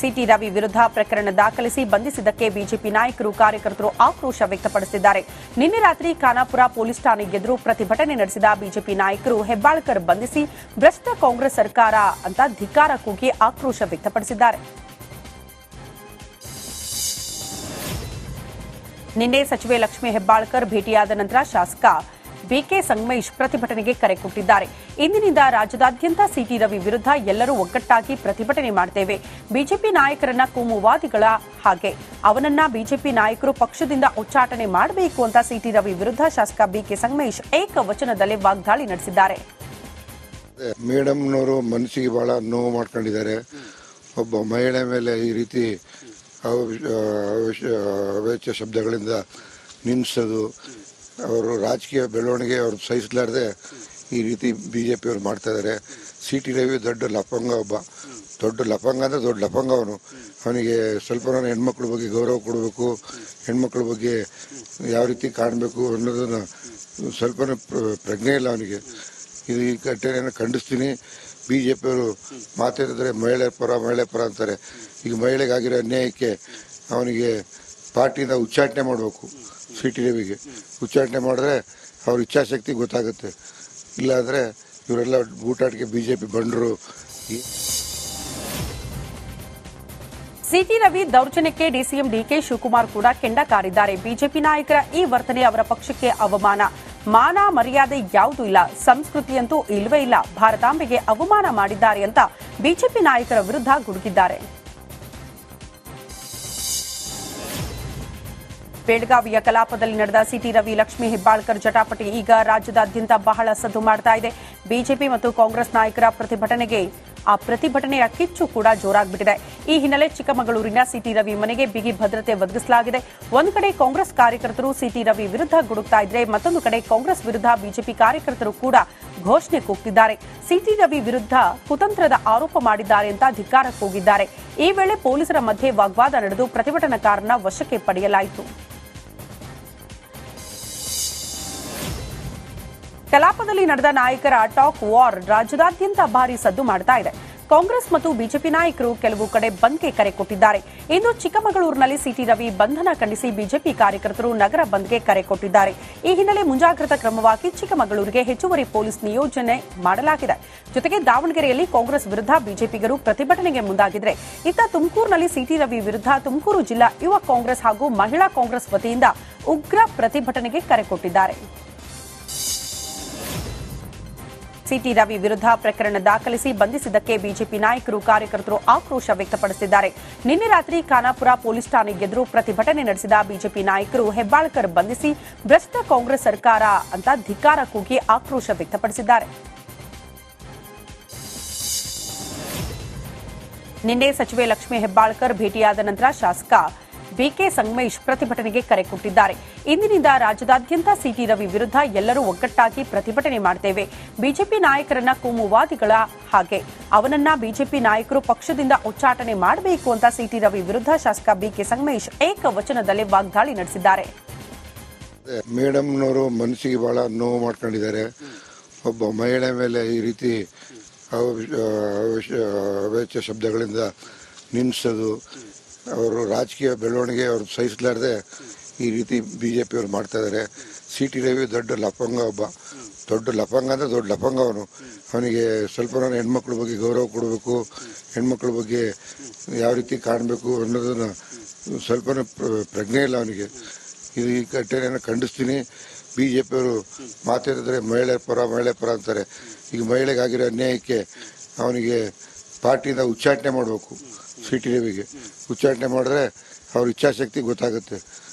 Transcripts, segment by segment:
City Ravi ವಿರುದ್ಧ ಪ್ರಕರಣ ದಾಖಲಿಸಿ ಬಂಧಿಸಿದ್ದಕ್ಕೆ ಬಿಜೆಪಿ ನಾಯಕರು ಕಾರ್ಯಕರ್ತರು ಆಕ್ರೋಶ ವ್ಯಕ್ತಪಡಿಸಿದ್ದಾರೆ. ನಿನ್ನೆ ರಾತ್ರಿ ಖಾನಾಪುರ ಪೊಲೀಸ್ ಠಾಣೆಗೆ ಎದುರು ಪ್ರತಿಭಟನೆ ನಡೆಸಿದ ಬಿಜೆಪಿ ನಾಯಕರು ಹೆಬ್ಬಾಳ್ಕರ್ ಬಂಧಿಸಿ ಭ್ರಷ್ಟ ಕಾಂಗ್ರೆಸ್ ಸರ್ಕಾರ ಅಂತ ಧಿಕ್ಕಾರ ಕೂಗಿ ಆಕ್ರೋಶ ವ್ಯಕ್ತಪಡಿಸಿದ್ದಾರೆ. ನಿನ್ನೆ ಸಚಿವೆ ಲಕ್ಷ್ಮೀ ಹೆಬ್ಬಾಳ್ಕರ್ ಭೇಟಿಯಾದ ನಂತರ ಶಾಸಕ ಬಿಕೆ ಸಂಗಮೇಶ್ ಪ್ರತಿಭಟನೆಗೆ ಕರೆ ಕೊಟ್ಟಿದ್ದಾರೆ. ಇಂದಿನಿಂದ ರಾಜ್ಯದಾದ್ಯಂತ ಸಿಟಿ ರವಿ ವಿರುದ್ಧ ಎಲ್ಲರೂ ಒಗ್ಗಟ್ಟಾಗಿ ಪ್ರತಿಭಟನೆ ಮಾಡುತ್ತೇವೆ. ಬಿಜೆಪಿ ನಾಯಕರನ್ನ ಕೋಮುವಾದಿಗಳ ಹಾಗೆ ಅವನನ್ನ ಬಿಜೆಪಿ ನಾಯಕರು ಪಕ್ಷದಿಂದ ಉಚ್ಚಾಟನೆ ಮಾಡಬೇಕು ಅಂತ ಸಿಟಿ ರವಿ ವಿರುದ್ಧ ಶಾಸಕ ಬಿಕೆ ಸಂಗಮೇಶ್ ಏಕವಚನದಲ್ಲಿ ವಾಗ್ದಾಳಿ ನಡೆಸಿದ್ದಾರೆ. ಮೇಡಮ್ನವರು ಮನಸ್ಸಿಗೆ ಬಹಳ ನೋವು ಮಾಡ್ಕೊಂಡಿದ್ದಾರೆ. ಒಬ್ಬ ಮಹಿಳೆ ಮೇಲೆ ಈ ರೀತಿ ಅವೇಚ್ಯ ಶಬ್ದಗಳಿಂದ ನಿಂದಿಸೋದು, ಅವರು ರಾಜಕೀಯ ಬೆಳವಣಿಗೆ ಅವ್ರು ಸಹಿಸಲಾರದೆ ಈ ರೀತಿ ಬಿಜೆಪಿಯವರು ಮಾಡ್ತಾ ಇದ್ದಾರೆ. ಸಿಟಿ ರವಿ ದೊಡ್ಡ ಲಫಂಗ, ಒಬ್ಬ ದೊಡ್ಡ ಲಫಂಗ ಅಂದರೆ ದೊಡ್ಡ ಲಫಂಗ. ಅವನಿಗೆ ಸ್ವಲ್ಪ ಹೆಣ್ಮಕ್ಳ ಬಗ್ಗೆ ಗೌರವ ಕೊಡಬೇಕು, ಹೆಣ್ಮಕ್ಳ ಬಗ್ಗೆ ಯಾವ ರೀತಿ ಕಾಣಬೇಕು ಅನ್ನೋದನ್ನು ಸ್ವಲ್ಪ ಪ್ರಜ್ಞೆ ಇಲ್ಲ ಅವನಿಗೆ. ಇದು ಈ ಘಟನೆಯನ್ನು ಖಂಡಿಸ್ತೀನಿ. ಬಿಜೆಪಿಯವರು ಮಾತಾಡಿದ್ರೆ ಮಹಿಳೆ ಪರ ಅಂತಾರೆ. ಈಗ ಮಹಿಳೆಗಾಗಿರೋ ಅನ್ಯಾಯಕ್ಕೆ ಅವನಿಗೆ ಪಾರ್ಟಿಯಿಂದ ಉಚ್ಚಾಟನೆ ಮಾಡಬೇಕು. ಸಿಟಿ ರವಿಗೆ ಉಚ್ಚಾಟನೆ ಮಾಡಿದ್ರೆ ಅವ್ರ ಇಚ್ಛಾಶಕ್ತಿ ಗೊತ್ತಾಗುತ್ತೆ. ಇಲ್ಲಾಂದರೆ ಇವರೆಲ್ಲ ಊಟಾಟಿಕೆ ಬಿಜೆಪಿ ಬಂಡರು. ಸಿಟಿ ರವಿ ದೌರ್ಜನ್ಯಕ್ಕೆ ಡಿಸಿಎಂ ಡಿಕೆ ಶಿವಕುಮಾರ್ ಕೂಡ ಕೆಂಡ ಕಾರಿದ್ದಾರೆ. ಬಿಜೆಪಿ ನಾಯಕರ ಈ ವರ್ತನೆ ಅವರ ಪಕ್ಷಕ್ಕೆ ಅವಮಾನ. ಮಾನ ಮರ್ಯಾದೆ ಯಾವುದೂ ಇಲ್ಲ, ಸಂಸ್ಕೃತಿಯಂತೂ ಇಲ್ಲವೇ ಇಲ್ಲ. ಭಾರತಾಂಬೆಗೆ ಅವಮಾನ ಮಾಡಿದ್ದಾರೆ ಅಂತ ಬಿಜೆಪಿ ನಾಯಕರ ವಿರುದ್ಧ ಗುಡುಗಿದ್ದಾರೆ. ಬೆಳಗಾವಿಯ ಕಲಾಪದಲ್ಲಿ ನಡೆದ ಸಿಟಿ ರವಿ ಲಕ್ಷ್ಮೀ ಹೆಬ್ಬಾಳ್ಕರ್ ಜಟಾಪಟಿ ಈಗ ರಾಜ್ಯದಾದ್ಯಂತ ಬಹಳ ಸದ್ದು ಮಾಡ್ತಾ ಇದೆ. ಬಿಜೆಪಿ ಮತ್ತು ಕಾಂಗ್ರೆಸ್ ನಾಯಕರ ಪ್ರತಿಭಟನೆಯ ಕಿಚ್ಚು ಕೂಡ ಜೋರಾಗ್ಬಿಟ್ಟಿದೆ. ಈ ಹಿನ್ನೆಲೆ ಚಿಕ್ಕಮಗಳೂರಿನ ಸಿಟಿ ರವಿ ಮನೆಗೆ ಬಿಗಿ ಭದ್ರತೆ ಒದಗಿಸಲಾಗಿದೆ. ಒಂದು ಕಡೆ ಕಾಂಗ್ರೆಸ್ ಕಾರ್ಯಕರ್ತರು ಸಿಟಿ ರವಿ ವಿರುದ್ಧ ಗುಡುಕ್ತಾ ಇದ್ರೆ, ಮತ್ತೊಂದು ಕಡೆ ಕಾಂಗ್ರೆಸ್ ವಿರುದ್ಧ ಬಿಜೆಪಿ ಕಾರ್ಯಕರ್ತರು ಕೂಡ ಘೋಷಣೆ ಕೂಗ್ತಿದ್ದಾರೆ. ಸಿಟಿ ರವಿ ವಿರುದ್ಧ ಕುತಂತ್ರದ ಆರೋಪ ಮಾಡಿದ್ದಾರೆ ಅಂತ ಧಿಕ್ಕಾರ ಕೂಗಿದ್ದಾರೆ. ಈ ವೇಳೆ ಪೊಲೀಸರ ಮಧ್ಯೆ ವಾಗ್ವಾದ ನಡೆದು ಪ್ರತಿಭಟನಾಕಾರನ ವಶಕ್ಕೆ ಪಡೆಯಲಾಯಿತು. ಕಲಾಪದಲ್ಲಿ ನಡೆದ ನಾಯಕರ ಟಾಕ್ ವಾರ್ ರಾಜ್ಯದಾದ್ಯಂತ ಭಾರೀ ಸದ್ದು ಮಾಡ್ತಾ ಇದೆ. ಕಾಂಗ್ರೆಸ್ ಮತ್ತು ಬಿಜೆಪಿ ನಾಯಕರು ಕೆಲವು ಕಡೆ ಬಂದ್ಗೆ ಕರೆ ಕೊಟ್ಟಿದ್ದಾರೆ. ಇಂದು ಚಿಕ್ಕಮಗಳೂರಿನಲ್ಲಿ ಸಿಟಿ ರವಿ ಬಂಧನ ಖಂಡಿಸಿ ಬಿಜೆಪಿ ಕಾರ್ಯಕರ್ತರು ನಗರ ಬಂದ್ಗೆ ಕರೆ ಕೊಟ್ಟಿದ್ದಾರೆ. ಈ ಹಿನ್ನೆಲೆ ಮುಂಜಾಗ್ರತಾ ಕ್ರಮವಾಗಿ ಚಿಕ್ಕಮಗಳೂರಿಗೆ ಹೆಚ್ಚುವರಿ ಪೊಲೀಸ್ ನಿಯೋಜನೆ ಮಾಡಲಾಗಿದೆ. ಜೊತೆಗೆ ದಾವಣಗೆರೆಯಲ್ಲಿ ಕಾಂಗ್ರೆಸ್ ವಿರುದ್ಧ ಬಿಜೆಪಿಗರು ಪ್ರತಿಭಟನೆಗೆ ಮುಂದಾಗಿದ್ರೆ, ಇತ್ತ ತುಮಕೂರಿನಲ್ಲಿ ಸಿಟಿ ರವಿ ವಿರುದ್ಧ ತುಮಕೂರು ಜಿಲ್ಲಾ ಯುವ ಕಾಂಗ್ರೆಸ್ ಹಾಗೂ ಮಹಿಳಾ ಕಾಂಗ್ರೆಸ್ ವತಿಯಿಂದ ಉಗ್ರ ಪ್ರತಿಭಟನೆಗೆ ಕರೆ ಕೊಟ್ಟಿದ್ದಾರೆ. ಸಿಟಿ ರವಿ ವಿರುದ್ಧ ಪ್ರಕರಣ ದಾಖಲಿಸಿ ಬಂಧಿಸಿದ್ದಕ್ಕೆ ಬಿಜೆಪಿ ನಾಯಕರು ಕಾರ್ಯಕರ್ತರು ಆಕ್ರೋಶ ವ್ಯಕ್ತಪಡಿಸಿದ್ದಾರೆ. ನಿನ್ನೆ ರಾತ್ರಿ ಖಾನಾಪುರ ಪೊಲೀಸ್ ಠಾಣೆಗೆ ಎದುರು ಪ್ರತಿಭಟನೆ ನಡೆಸಿದ ಬಿಜೆಪಿ ನಾಯಕರು ಹೆಬ್ಬಾಳ್ಕರ್ ಬಂಧಿಸಿ ಭ್ರಷ್ಟ ಕಾಂಗ್ರೆಸ್ ಸರ್ಕಾರ ಅಂತ ಧಿಕ್ಕಾರ ಕೂಗಿ ಆಕ್ರೋಶ ವ್ಯಕ್ತಪಡಿಸಿದ್ದಾರೆ. ನಿನ್ನೆ ಸಚಿವೆ ಲಕ್ಷ್ಮೀ ಹೆಬ್ಬಾಳ್ಕರ್ ಭೇಟಿಯಾದ ನಂತರ ಶಾಸಕ ಬಿಕೆ ಸಂಗಮೇಶ್ ಪ್ರತಿಭಟನೆಗೆ ಕರೆ ಕೊಟ್ಟಿದ್ದಾರೆ. ಇಂದಿನಿಂದ ರಾಜ್ಯದಾದ್ಯಂತ ಸಿಟಿ ರವಿ ವಿರುದ್ಧ ಎಲ್ಲರೂ ಒಗ್ಗಟ್ಟಾಗಿ ಪ್ರತಿಭಟನೆ ಮಾಡುತ್ತೇವೆ. ಬಿಜೆಪಿ ನಾಯಕರನ್ನ ಕೋಮುವಾದಿಗಳ ಹಾಗೆ ಅವನನ್ನ ಬಿಜೆಪಿ ನಾಯಕರು ಪಕ್ಷದಿಂದ ಉಚ್ಚಾಟನೆ ಮಾಡಬೇಕು ಅಂತ ಸಿಟಿ ರವಿ ವಿರುದ್ಧ ಶಾಸಕ ಬಿಕೆ ಸಂಗಮೇಶ್ ಏಕವಚನದಲ್ಲಿ ವಾಗ್ದಾಳಿ ನಡೆಸಿದ್ದಾರೆ. ಮೇಡಮ್ನವರು ಮನಸ್ಸಿಗೆ ಬಹಳ ನೋವು ಮಾಡ್ಕೊಂಡಿದ್ದಾರೆ. ಒಬ್ಬ ಮಹಿಳೆ ಮೇಲೆ ಈ ರೀತಿ ಅವೇಚ್ಯ ಶಬ್ದಗಳಿಂದ ನಿಂದಿಸೋದು, ಅವರು ರಾಜಕೀಯ ಬೆಳವಣಿಗೆ ಅವ್ರು ಸಹಿಸಲಾರದೆ ಈ ರೀತಿ ಬಿಜೆಪಿಯವರು ಮಾಡ್ತಾ ಇದ್ದಾರೆ. ಸಿಟಿ ರವಿ ದೊಡ್ಡ ಲಫಂಗ, ಒಬ್ಬ ದೊಡ್ಡ ಲಫಂಗ ಅಂದರೆ ದೊಡ್ಡ ಲಫಂಗ. ಅವನಿಗೆ ಸ್ವಲ್ಪ ಹೆಣ್ಮಕ್ಳ ಬಗ್ಗೆ ಗೌರವ ಕೊಡಬೇಕು, ಹೆಣ್ಮಕ್ಳ ಬಗ್ಗೆ ಯಾವ ರೀತಿ ಕಾಣಬೇಕು ಅನ್ನೋದನ್ನು ಸ್ವಲ್ಪ ಪ್ರಜ್ಞೆ ಇಲ್ಲ ಅವನಿಗೆ. ಇದು ಈ ಘಟನೆಯನ್ನು ಖಂಡಿಸ್ತೀನಿ. ಬಿಜೆಪಿಯವರು ಮಾತಾಡಿದ್ರೆ ಮಹಿಳೆ ಪರ ಅಂತಾರೆ. ಈಗ ಮಹಿಳೆಗಾಗಿರೋ ಅನ್ಯಾಯಕ್ಕೆ ಅವನಿಗೆ ಪಾರ್ಟಿಯಿಂದ ಉಚ್ಚಾಟನೆ ಮಾಡಬೇಕು. ಸಿಟಿ ರವಿಗೆ ಉಚ್ಚಾಟನೆ ಮಾಡಿದ್ರೆ ಅವ್ರ ಇಚ್ಛಾಶಕ್ತಿ ಗೊತ್ತಾಗುತ್ತೆ.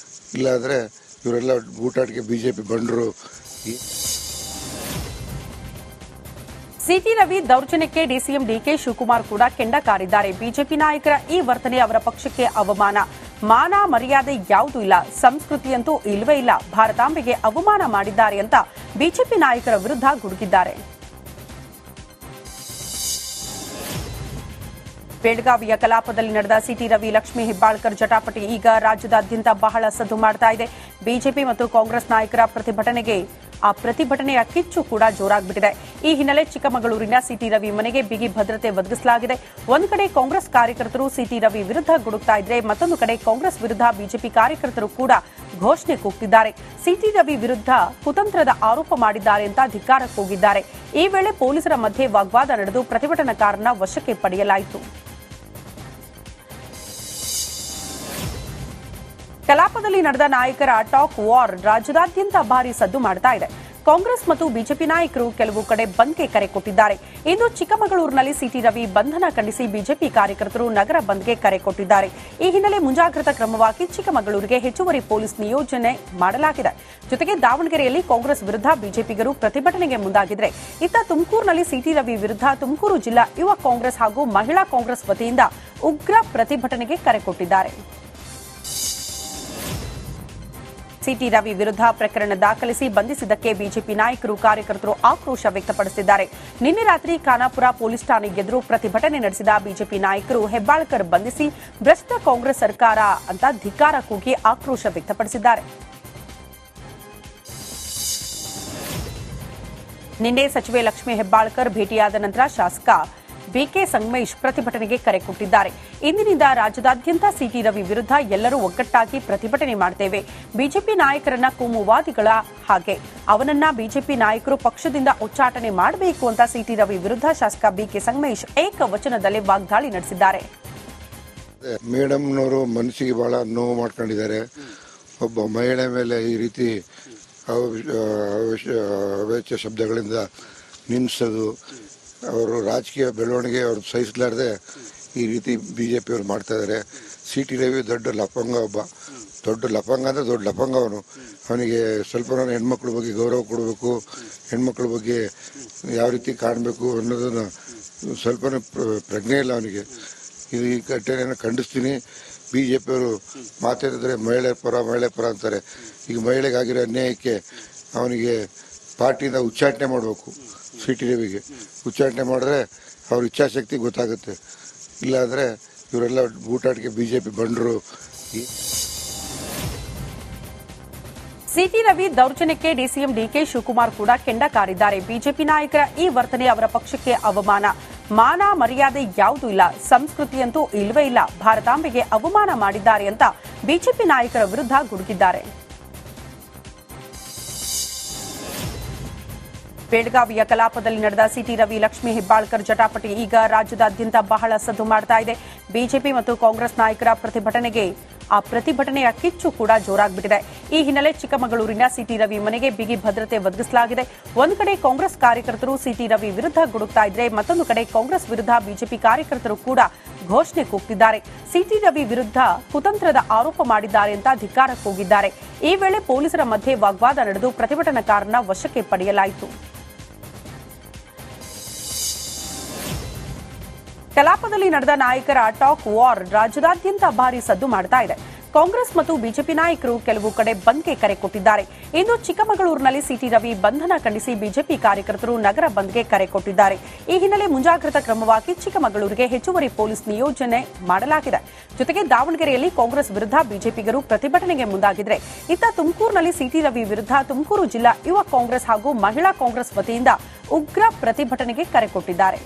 ಇಲ್ಲಾಂದರೆ ಇವರೆಲ್ಲ ಊಟಾಟಿಕೆ ಬಿಜೆಪಿ ಬಂಡರು. ಸಿಟಿ ರವಿ ದೌರ್ಜನ್ಯಕ್ಕೆ ಡಿಸಿಎಂ ಡಿಕೆ ಶಿವಕುಮಾರ್ ಕೂಡ ಕೆಂಡ ಕಾರಿದ್ದಾರೆ. ಬಿಜೆಪಿ ನಾಯಕರ ಈ ವರ್ತನೆ ಅವರ ಪಕ್ಷಕ್ಕೆ ಅವಮಾನ. ಮಾನ ಮರ್ಯಾದೆ ಯಾವುದೂ ಇಲ್ಲ, ಸಂಸ್ಕೃತಿಯಂತೂ ಇಲ್ಲವೇ ಇಲ್ಲ. ಭಾರತಾಂಬೆಗೆ ಅವಮಾನ ಮಾಡಿದ್ದಾರೆ ಅಂತ ಬಿಜೆಪಿ ನಾಯಕರ ವಿರುದ್ಧ ಗುಡುಗಿದ್ದಾರೆ. ಬೆಳಗಾವಿಯ ಕಲಾಪದಲ್ಲಿ ನಡೆದ ಸಿಟಿ ರವಿ ಲಕ್ಷ್ಮೀ ಹೆಬ್ಬಾಳ್ಕರ್ ಜಟಾಪಟಿ ಈಗ ರಾಜ್ಯದಾದ್ಯಂತ ಬಹಳ ಸದ್ದು ಮಾಡ್ತಾ ಇದೆ. ಬಿಜೆಪಿ ಮತ್ತು ಕಾಂಗ್ರೆಸ್ ನಾಯಕರ ಆ ಪ್ರತಿಭಟನೆಯ ಕಿಚ್ಚು ಕೂಡ ಜೋರಾಗ್ಬಿಟ್ಟಿದೆ. ಈ ಹಿನ್ನೆಲೆ ಚಿಕ್ಕಮಗಳೂರಿನ ಸಿಟಿ ರವಿ ಮನೆಗೆ ಬಿಗಿ ಭದ್ರತೆ ಒದಗಿಸಲಾಗಿದೆ. ಒಂದು ಕಡೆ ಕಾಂಗ್ರೆಸ್ ಕಾರ್ಯಕರ್ತರು ಸಿಟಿ ರವಿ ವಿರುದ್ಧ ಗುಡುಕ್ತಾ ಇದ್ರೆ, ಮತ್ತೊಂದು ಕಡೆ ಕಾಂಗ್ರೆಸ್ ವಿರುದ್ಧ ಬಿಜೆಪಿ ಕಾರ್ಯಕರ್ತರು ಕೂಡ ಘೋಷಣೆ ಕೂಗ್ತಿದ್ದಾರೆ. ಸಿಟಿ ರವಿ ವಿರುದ್ಧ ಕುತಂತ್ರದ ಆರೋಪ ಮಾಡಿದ್ದಾರೆ ಅಂತ ಧಿಕ್ಕಾರ ಕೂಗಿದ್ದಾರೆ. ಈ ವೇಳೆ ಪೊಲೀಸರ ಮಧ್ಯೆ ವಾಗ್ವಾದ ನಡೆದು ಪ್ರತಿಭಟನಾಕಾರನ ವಶಕ್ಕೆ ಪಡೆಯಲಾಯಿತು. ಕಲಾಪದಲ್ಲಿ ನಡೆದ ನಾಯಕರ ಟಾಕ್ ವಾರ್ ರಾಜ್ಯದಾದ್ಯಂತ ಭಾರಿ ಸದ್ದು ಮಾಡ್ತಾ ಇದೆ. ಕಾಂಗ್ರೆಸ್ ಮತ್ತು ಬಿಜೆಪಿ ನಾಯಕರು ಕೆಲವು ಕಡೆ ಬಂದ್ಗೆ ಕರೆ ಕೊಟ್ಟಿದ್ದಾರೆ. ಇಂದು ಚಿಕ್ಕಮಗಳೂರಿನಲ್ಲಿ ಸಿಟಿ ರವಿ ಬಂಧನ ಖಂಡಿಸಿ ಬಿಜೆಪಿ ಕಾರ್ಯಕರ್ತರು ನಗರ ಬಂದ್ಗೆ ಕರೆ ಕೊಟ್ಟಿದ್ದಾರೆ. ಈ ಹಿನ್ನೆಲೆ ಮುಂಜಾಗ್ರತಾ ಕ್ರಮವಾಗಿ ಚಿಕ್ಕಮಗಳೂರಿಗೆ ಹೆಚ್ಚುವರಿ ಪೊಲೀಸ್ ನಿಯೋಜನೆ ಮಾಡಲಾಗಿದೆ. ಜೊತೆಗೆ ದಾವಣಗೆರೆಯಲ್ಲಿ ಕಾಂಗ್ರೆಸ್ ವಿರುದ್ಧ ಬಿಜೆಪಿಗರು ಪ್ರತಿಭಟನೆಗೆ ಮುಂದಾಗಿದ್ರೆ, ಇತ್ತ ತುಮಕೂರಿನಲ್ಲಿ ಸಿಟಿ ರವಿ ವಿರುದ್ಧ ತುಮಕೂರು ಜಿಲ್ಲಾ ಯುವ ಕಾಂಗ್ರೆಸ್ ಹಾಗೂ ಮಹಿಳಾ ಕಾಂಗ್ರೆಸ್ ವತಿಯಿಂದ ಉಗ್ರ ಪ್ರತಿಭಟನೆಗೆ ಕರೆ ಕೊಟ್ಟಿದ್ದಾರೆ. ಸಿಟಿ ರವಿ ವಿರುದ್ಧ ಪ್ರಕರಣ ದಾಖಲಿಸಿ ಬಂಧಿಸಿದ್ದಕ್ಕೆ ಬಿಜೆಪಿ ನಾಯಕರು ಕಾರ್ಯಕರ್ತರು ಆಕ್ರೋಶ ವ್ಯಕ್ತಪಡಿಸಿದ್ದಾರೆ. ನಿನ್ನೆ ರಾತ್ರಿ ಖಾನಾಪುರ ಪೊಲೀಸ್ ಠಾಣೆ ಎದುರು ಪ್ರತಿಭಟನೆ ನಡೆಸಿದ ಬಿಜೆಪಿ ನಾಯಕರು ಹೆಬ್ಬಾಳ್ಕರ್ ಬಂಧಿಸಿ ಭ್ರಷ್ಟ ಕಾಂಗ್ರೆಸ್ ಸರ್ಕಾರ ಅಂತ ಧಿಕ್ಕಾರ ಕೂಗಿ ಆಕ್ರೋಶ ವ್ಯಕ್ತಪಡಿಸಿದ್ದಾರೆ. ನಿನ್ನೆ ಸಚಿವೆ ಲಕ್ಷ್ಮೀ ಹೆಬ್ಬಾಳ್ಕರ್ ಭೇಟಿಯಾದ ನಂತರ ಶಾಸಕ ಬಿಕೆ ಸಂಗಮೇಶ್ ಪ್ರತಿಭಟನೆಗೆ ಕರೆ ಕೊಟ್ಟಿದ್ದಾರೆ. ಇಂದಿನಿಂದ ರಾಜ್ಯದಾದ್ಯಂತ ಸಿಟಿ ರವಿ ವಿರುದ್ಧ ಎಲ್ಲರೂ ಒಗ್ಗಟ್ಟಾಗಿ ಪ್ರತಿಭಟನೆ ಮಾಡುತ್ತೇವೆ. ಬಿಜೆಪಿ ನಾಯಕರನ್ನ ಕೋಮುವಾದಿಗಳ ಹಾಗೆ ಅವನನ್ನ ಬಿಜೆಪಿ ನಾಯಕರು ಪಕ್ಷದಿಂದ ಉಚ್ಚಾಟನೆ ಮಾಡಬೇಕು ಅಂತ ಸಿಟಿ ರವಿ ವಿರುದ್ಧ ಶಾಸಕ ಬಿಕೆ ಸಂಗಮೇಶ್ ಏಕವಚನದಲ್ಲಿ ವಾಗ್ದಾಳಿ ನಡೆಸಿದ್ದಾರೆ. ಮೇಡಮ್ನವರು ಮನಸ್ಸಿಗೆ ಬಹಳ ನೋವು ಮಾಡ್ಕೊಂಡಿದ್ದಾರೆ. ಒಬ್ಬ ಮಹಿಳೆ ಮೇಲೆ ಈ ರೀತಿ ಅವೇಚ ಶಬ್ದಗಳಿಂದ ನಿಂದಿಸೋದು, ಅವರು ರಾಜಕೀಯ ಬೆಳವಣಿಗೆ ಅವ್ರು ಸಹಿಸಲಾರದೆ ಈ ರೀತಿ ಬಿಜೆಪಿಯವರು ಮಾಡ್ತಾ ಇದ್ದಾರೆ. ಸಿಟಿ ರವಿ ದೊಡ್ಡ ಲಫಂಗ, ಒಬ್ಬ ದೊಡ್ಡ ಲಫಂಗ ಅಂದರೆ ದೊಡ್ಡ ಲಫಂಗ. ಅವನಿಗೆ ಸ್ವಲ್ಪ ಹೆಣ್ಮಕ್ಳ ಬಗ್ಗೆ ಗೌರವ ಕೊಡಬೇಕು, ಹೆಣ್ಮಕ್ಳ ಬಗ್ಗೆ ಯಾವ ರೀತಿ ಕಾಣಬೇಕು ಅನ್ನೋದನ್ನು ಸ್ವಲ್ಪ ಪ್ರಜ್ಞೆ ಇಲ್ಲ ಅವನಿಗೆ. ಈ ಘಟನೆಯನ್ನು ಖಂಡಿಸ್ತೀನಿ. ಬಿಜೆಪಿಯವರು ಮಾತಾಡಿದ್ರೆ ಮಹಿಳೆ ಪರ ಅಂತಾರೆ. ಈಗ ಮಹಿಳೆಗಾಗಿರೋ ಅನ್ಯಾಯಕ್ಕೆ ಅವನಿಗೆ ಪಾರ್ಟಿಯಿಂದ ಉಚ್ಚಾಟನೆ ಮಾಡಬೇಕು. ಸಿಟಿ ರವಿಗೆ ಉಚ್ಚಾಟನೆ ಮಾಡಿದ್ರೆ ಅವ್ರ ಇಚ್ಛಾಶಕ್ತಿ ಗೊತ್ತಾಗುತ್ತೆ. ಇಲ್ಲಾಂದರೆ ಇವರೆಲ್ಲ ಊಟಾಟಿಕೆ ಬಿಜೆಪಿ ಬಂಡರು. ಸಿಟಿ ರವಿ ದೌರ್ಜನ್ಯಕ್ಕೆ ಡಿಸಿಎಂ ಡಿಕೆ ಶಿವಕುಮಾರ್ ಕೂಡ ಕೆಂಡ ಕಾರಿದ್ದಾರೆ. ಬಿಜೆಪಿ ನಾಯಕರ ಈ ವರ್ತನೆ ಅವರ ಪಕ್ಷಕ್ಕೆ ಅವಮಾನ. ಮಾನ ಮರ್ಯಾದೆ ಯಾವುದೂ ಇಲ್ಲ, ಸಂಸ್ಕೃತಿಯಂತೂ ಇಲ್ಲವೇ ಇಲ್ಲ. ಭಾರತಾಂಬೆಗೆ ಅವಮಾನ ಮಾಡಿದ್ದಾರೆ ಅಂತ ಬಿಜೆಪಿ ನಾಯಕರ ವಿರುದ್ಧ ಗುಡುಗಿದ್ದಾರೆ. ಬೆಳಗಾವಿಯ ಕಲಾಪದಲ್ಲಿ ನಡೆದ ಸಿಟಿ ರವಿ ಲಕ್ಷ್ಮೀ ಹೆಬ್ಬಾಳ್ಕರ್ ಜಟಾಪಟಿ ಈಗ ರಾಜ್ಯದಾದ್ಯಂತ ಬಹಳ ಸದ್ದು ಮಾಡ್ತಾ ಇದೆ. ಬಿಜೆಪಿ ಮತ್ತು ಕಾಂಗ್ರೆಸ್ ನಾಯಕರ ಪ್ರತಿಭಟನೆಯ ಕಿಚ್ಚು ಕೂಡ ಜೋರಾಗ್ಬಿಟ್ಟಿದೆ. ಈ ಹಿನ್ನೆಲೆ ಚಿಕ್ಕಮಗಳೂರಿನ ಸಿಟಿ ರವಿ ಮನೆಗೆ ಬಿಗಿ ಭದ್ರತೆ ಒದಗಿಸಲಾಗಿದೆ. ಒಂದು ಕಡೆ ಕಾಂಗ್ರೆಸ್ ಕಾರ್ಯಕರ್ತರು ಸಿಟಿ ರವಿ ವಿರುದ್ಧ ಗುಡುಕ್ತಾ ಇದ್ರೆ, ಮತ್ತೊಂದು ಕಡೆ ಕಾಂಗ್ರೆಸ್ ವಿರುದ್ಧ ಬಿಜೆಪಿ ಕಾರ್ಯಕರ್ತರು ಕೂಡ ಘೋಷಣೆ ಕೂಗ್ತಿದ್ದಾರೆ. ಸಿಟಿ ರವಿ ವಿರುದ್ಧ ಕುತಂತ್ರದ ಆರೋಪ ಮಾಡಿದ್ದಾರೆ ಅಂತ ಧಿಕ್ಕಾರ ಕೂಗಿದ್ದಾರೆ. ಈ ವೇಳೆ ಪೊಲೀಸರ ಮಧ್ಯೆ ವಾಗ್ವಾದ ನಡೆದು ಪ್ರತಿಭಟನಾಕಾರನ ವಶಕ್ಕೆ ಪಡೆಯಲಾಯಿತು. ಕಲಾಪದಲ್ಲಿ ನಡೆದ ನಾಯಕರ ಟಾಕ್ ವಾರ್ ರಾಜ್ಯದಾದ್ಯಂತ ಭಾರಿ ಸದ್ದು ಮಾಡ್ತಾ ಇದೆ. ಕಾಂಗ್ರೆಸ್ ಮತ್ತು ಬಿಜೆಪಿ ನಾಯಕರು ಕೆಲವು ಕಡೆ ಬಂದ್ಗೆ ಕರೆ ಕೊಟ್ಟಿದ್ದಾರೆ. ಇಂದು ಚಿಕ್ಕಮಗಳೂರಿನಲ್ಲಿ ಸಿಟಿ ರವಿ ಬಂಧನ ಖಂಡಿಸಿ ಬಿಜೆಪಿ ಕಾರ್ಯಕರ್ತರು ನಗರ ಬಂದ್ಗೆ ಕರೆ ಕೊಟ್ಟಿದ್ದಾರೆ. ಈ ಹಿನ್ನೆಲೆ ಮುಂಜಾಗ್ರತಾ ಕ್ರಮವಾಗಿ ಚಿಕ್ಕಮಗಳೂರಿಗೆ ಹೆಚ್ಚುವರಿ ಪೊಲೀಸ್ ನಿಯೋಜನೆ ಮಾಡಲಾಗಿದೆ. ಜೊತೆಗೆ ದಾವಣಗೆರೆಯಲ್ಲಿ ಕಾಂಗ್ರೆಸ್ ವಿರುದ್ಧ ಬಿಜೆಪಿಗರು ಪ್ರತಿಭಟನೆಗೆ ಮುಂದಾಗಿದ್ರೆ, ಇತ್ತ ತುಮಕೂರಿನಲ್ಲಿ ಸಿಟಿ ರವಿ ವಿರುದ್ಧ ತುಮಕೂರು ಜಿಲ್ಲಾ ಯುವ ಕಾಂಗ್ರೆಸ್ ಹಾಗೂ ಮಹಿಳಾ ಕಾಂಗ್ರೆಸ್ ವತಿಯಿಂದ ಉಗ್ರ ಪ್ರತಿಭಟನೆಗೆ ಕರೆ ಕೊಟ್ಟಿದ್ದಾರೆ.